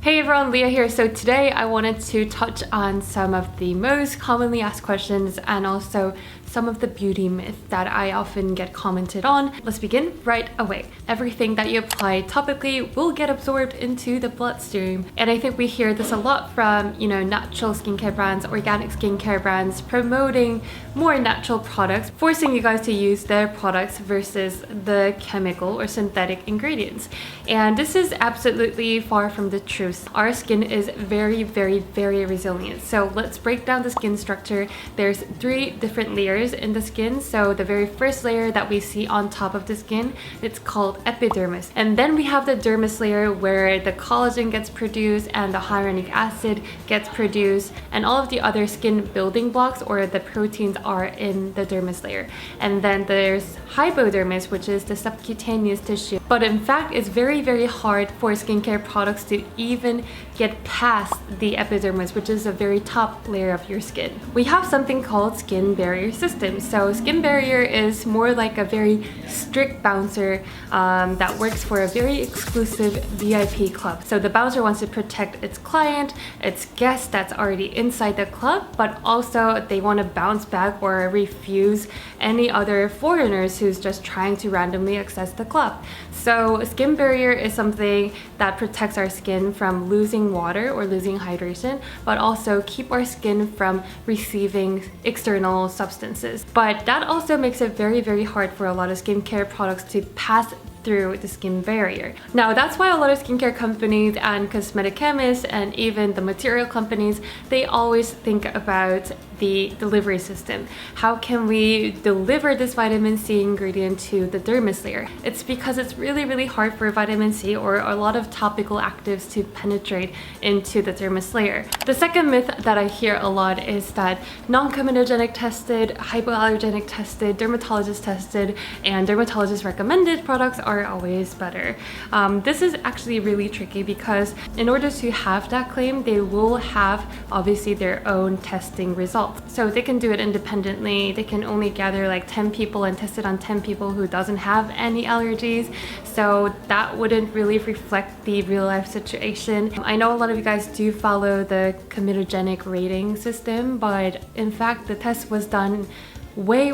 Hey everyone, Leah here. So today I wanted to touch on some of the most commonly asked questions and also some of the beauty myths that I often get commented on. Let's begin right away. Everything that you apply topically will get absorbed into the bloodstream. And I think we hear this a lot from, natural skincare brands, organic skincare brands promoting more natural products, forcing you guys to use their products versus the chemical or synthetic ingredients. And this is absolutely far from the truth. Our skin is very, very, very resilient. So let's break down the skin structure. There's 3 different layers in the skin. So the very first layer that we see on top of the skin, it's called epidermis. And then we have the dermis layer where the collagen gets produced and the hyaluronic acid gets produced and all of the other skin building blocks or the proteins are in the dermis layer. And then there's hypodermis, which is the subcutaneous tissue. But in fact, it's very, very hard for skincare products to even get past the epidermis, which is the very top layer of your skin. We have something called skin barrier system. So skin barrier is more like a very strict bouncer that works for a very exclusive VIP club. So the bouncer wants to protect its client, its guest that's already inside the club, but also they want to bounce back or refuse any other foreigners who's just trying to randomly access the club. So skin barrier is something that protects our skin from losing water or losing hydration, but also keep our skin from receiving external substances. But that also makes it very, very hard for a lot of skincare products to pass through the skin barrier. Now that's why a lot of skincare companies and cosmetic chemists and even the material companies, they always think about the delivery system. How can we deliver this vitamin C ingredient to the dermis layer? It's because it's really, really hard for vitamin C or a lot of topical actives to penetrate into the dermis layer. The second myth that I hear a lot is that non-comedogenic tested, hypoallergenic tested, dermatologist tested, and dermatologist recommended products are always better. This is actually really tricky because in order to have that claim, they will have obviously their own testing results. So they can do it independently. They can only gather like 10 people and test it on 10 people who doesn't have any allergies. So that wouldn't really reflect the real life situation. I know a lot of you guys do follow the comedogenic rating system, but in fact the test was done way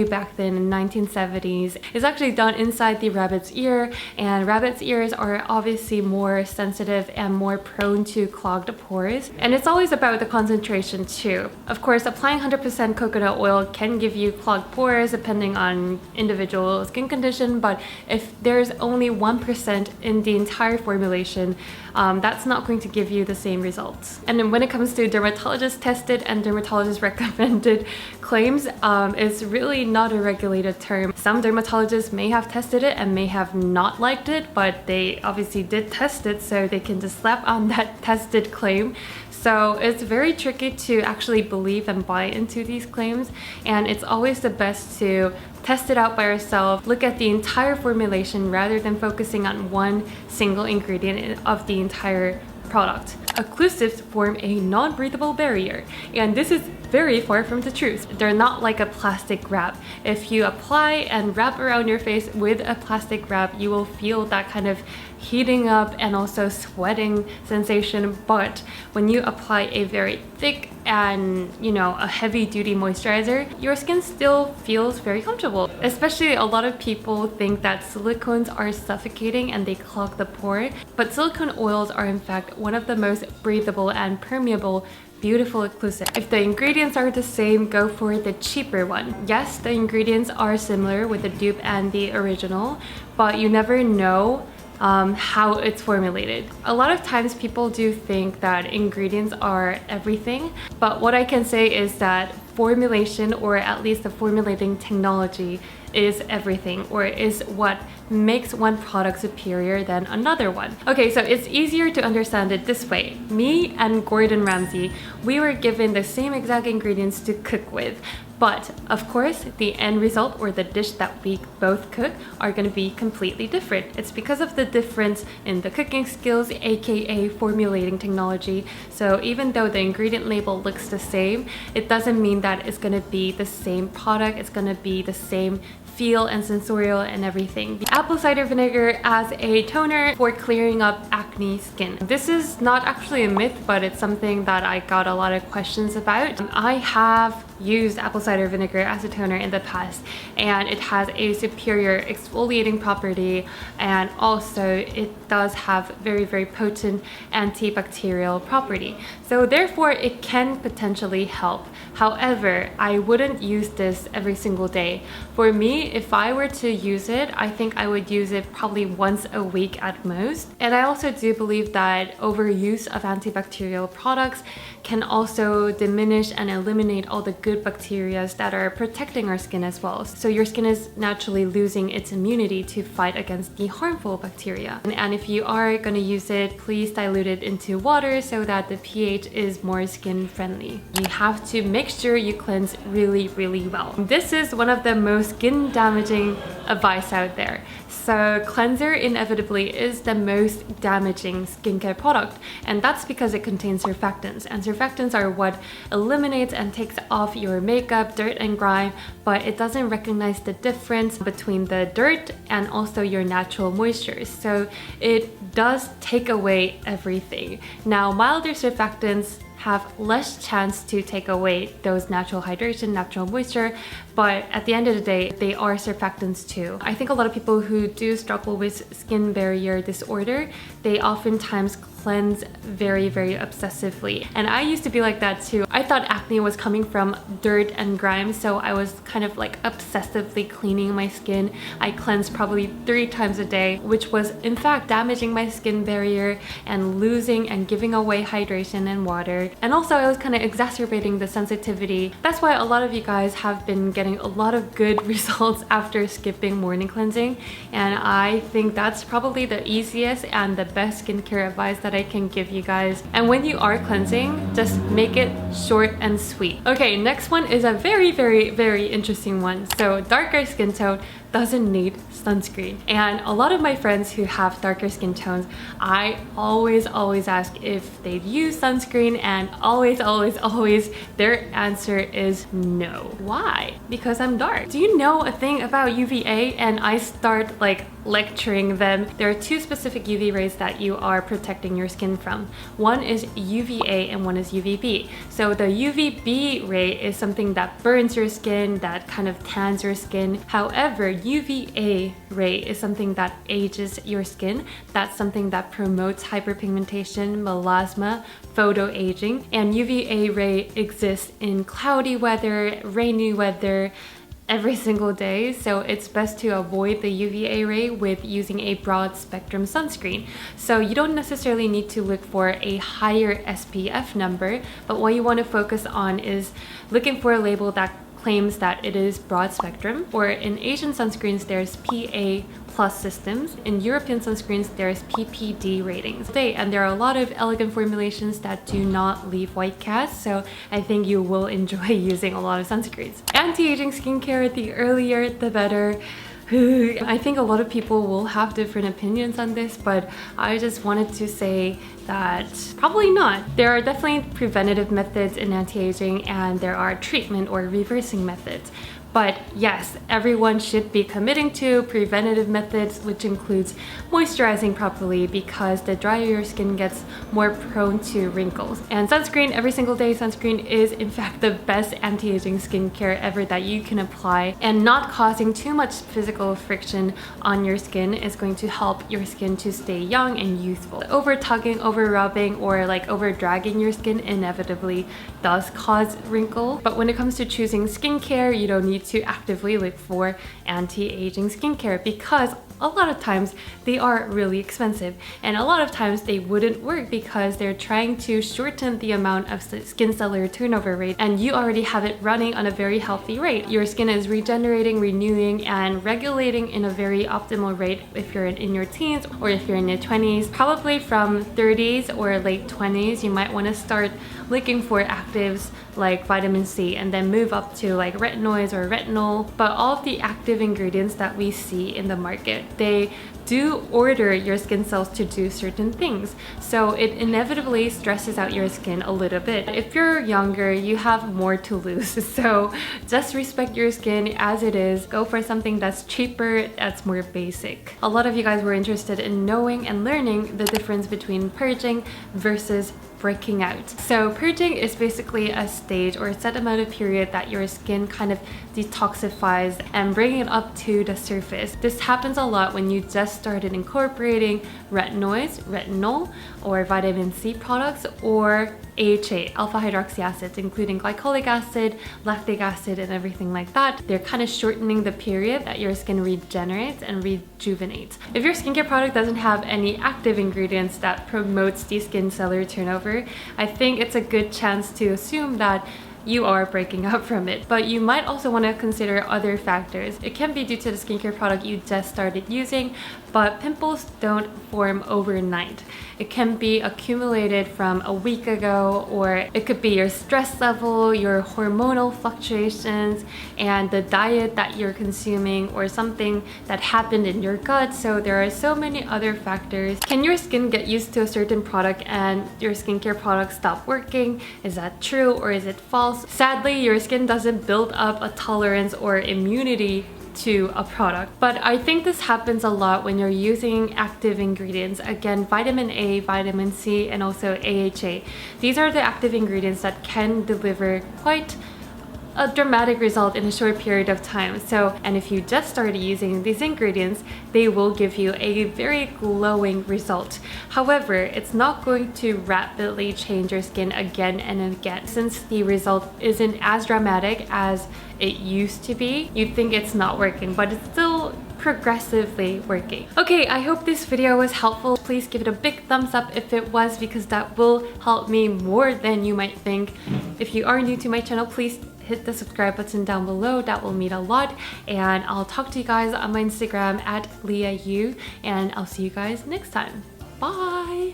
back then in 1970s. It's actually done inside the rabbit's ear, and rabbit's ears are obviously more sensitive and more prone to clogged pores. And it's always about the concentration too. Of course, applying 100% coconut oil can give you clogged pores depending on individual skin condition, but if there's only 1% in the entire formulation, that's not going to give you the same results. And then when it comes to dermatologist tested and dermatologist recommended claims, it's really not a regulated term. Some dermatologists may have tested it and may have not liked it, but they obviously did test it, so they can just slap on that tested claim. So it's very tricky to actually believe and buy into these claims, and it's always the best to test it out by yourself, look at the entire formulation rather than focusing on one single ingredient of the entire product. Occlusives form a non-breathable barrier, and this is very far from the truth. They're not like a plastic wrap. If you apply and wrap around your face with a plastic wrap, you will feel that kind of heating up and also sweating sensation. But when you apply a very thick and a heavy duty moisturizer, your skin still feels very comfortable. Especially a lot of people think that silicones are suffocating and they clog the pore, but silicone oils are in fact one of the most breathable and permeable beautiful occlusive. If the ingredients are the same, go for the cheaper one. Yes, the ingredients are similar with the dupe and the original, but you never know how it's formulated. A lot of times people do think that ingredients are everything, but what I can say is that formulation, or at least the formulating technology, is everything, or is what makes one product superior than another one. Okay, so it's easier to understand it this way. Me and Gordon Ramsay, we were given the same exact ingredients to cook with, but of course the end result or the dish that we both cook are going to be completely different. It's because of the difference in the cooking skills, aka formulating technology. So even though the ingredient label looks the same, it doesn't mean that it's going to be the same product, it's going to be the same feel and sensorial and everything. The apple cider vinegar as a toner for clearing up acne skin. This is not actually a myth, but it's something that I got a lot of questions about. I have used apple cider vinegar as a toner in the past, and it has a superior exfoliating property, and also it does have very potent antibacterial property. So therefore it can potentially help. However, I wouldn't use this every single day. For me, if I were to use it, I think I would use it probably once a week at most. And I also do believe that overuse of antibacterial products can also diminish and eliminate all the good bacteria that are protecting our skin as well. So your skin is naturally losing its immunity to fight against the harmful bacteria. And if you are going to use it, please dilute it into water so that the pH is more skin friendly. You have to make sure you cleanse really well. This is one of the most skin damaging advice out there. So cleanser inevitably is the most damaging skincare product, and that's because it contains surfactants, and surfactants are what eliminates and takes off your makeup, dirt and grime, but it doesn't recognize the difference between the dirt and also your natural moisture. So it does take away everything. Now, milder surfactants have less chance to take away those natural hydration, natural moisture, but at the end of the day, they are surfactants too. I think a lot of people who do struggle with skin barrier disorder, they oftentimes cleanse very obsessively. And I used to be like that too. I thought acne was coming from dirt and grime, so I was kind of like obsessively cleaning my skin. I cleansed probably 3 times a day, which was in fact damaging my skin barrier and losing and giving away hydration and water. And also I was kind of exacerbating the sensitivity. That's why a lot of you guys have been getting a lot of good results after skipping morning cleansing. And I think that's probably the easiest and the best skincare advice that I can give you guys. And when you are cleansing, just make it short and sweet. Okay, next one is a very interesting one. So darker skin tone doesn't need sunscreen. And a lot of my friends who have darker skin tones, I always ask if they've used sunscreen, and always their answer is no. Why? Because I'm dark. Do you know a thing about UVA? And I start like lecturing them. There are 2 specific UV rays that you are protecting your skin from. One is UVA and one is UVB. So the UVB ray is something that burns your skin, that kind of tans your skin. However, UVA ray is something that ages your skin. That's something that promotes hyperpigmentation, melasma, photoaging. And UVA ray exists in cloudy weather, rainy weather, every single day, so it's best to avoid the UVA ray with using a broad spectrum sunscreen. So you don't necessarily need to look for a higher SPF number, but what you want to focus on is looking for a label that claims that it is broad spectrum. Or in Asian sunscreens, there's PA+ systems. In European sunscreens, there's PPD ratings. And there are a lot of elegant formulations that do not leave white cast, so I think you will enjoy using a lot of sunscreens. Anti-aging skincare, the earlier the better. I think a lot of people will have different opinions on this, but I just wanted to say that probably not. There are definitely preventative methods in anti-aging, and there are treatment or reversing methods. But yes, everyone should be committing to preventative methods, which includes moisturizing properly, because the drier your skin gets, more prone to wrinkles. And sunscreen, every single day sunscreen is in fact the best anti-aging skincare ever that you can apply, and not causing too much physical friction on your skin is going to help your skin to stay young and youthful. Over tugging, over rubbing, or like over dragging your skin inevitably does cause wrinkle. But when it comes to choosing skincare, you don't need to actively look for anti-aging skincare, because a lot of times they are really expensive, and a lot of times they wouldn't work because they're trying to shorten the amount of skin cellular turnover rate, and you already have it running on a very healthy rate. Your skin is regenerating, renewing, and regulating in a very optimal rate if you're in your teens or if you're in your 20s. Probably from 30s or late 20s, you might want to start looking for actives like vitamin C, and then move up to like retinoids or retinol. But all of the active ingredients that we see in the market, they do order your skin cells to do certain things. So it inevitably stresses out your skin a little bit. If you're younger, you have more to lose. So just respect your skin as it is. Go for something that's cheaper, that's more basic. A lot of you guys were interested in knowing and learning the difference between purging versus breaking out. So purging is basically a stage or a set amount of period that your skin kind of detoxifies and bring it up to the surface. This happens a lot when you just started incorporating retinol, or vitamin C products, or AHA, alpha hydroxy acids, including glycolic acid, lactic acid, and everything like that. They're kind of shortening the period that your skin regenerates and rejuvenates. If your skincare product doesn't have any active ingredients that promotes the skin cellular turnover, I think it's a good chance to assume that you are breaking out from it. But you might also want to consider other factors. It can be due to the skincare product you just started using, but pimples don't form overnight. It can be accumulated from a week ago, or it could be your stress level, your hormonal fluctuations, and the diet that you're consuming, or something that happened in your gut. So there are so many other factors. Can your skin get used to a certain product and your skincare product stop working? Is that true, or is it false? Sadly, your skin doesn't build up a tolerance or immunity to a product. But I think this happens a lot when you're using active ingredients. Again, vitamin A, vitamin C, and also AHA. These are the active ingredients that can deliver quite a dramatic result in a short period of time. So, and if you just started using these ingredients, they will give you a very glowing result. However, it's not going to rapidly change your skin again and again. Since the result isn't as dramatic as it used to be, you'd think it's not working, but it's still progressively working. Okay, I hope this video was helpful. Please give it a big thumbs up if it was, because that will help me more than you might think. If you are new to my channel, please hit the subscribe button down below. That will mean a lot. And I'll talk to you guys on my Instagram at Liah, and I'll see you guys next time. Bye!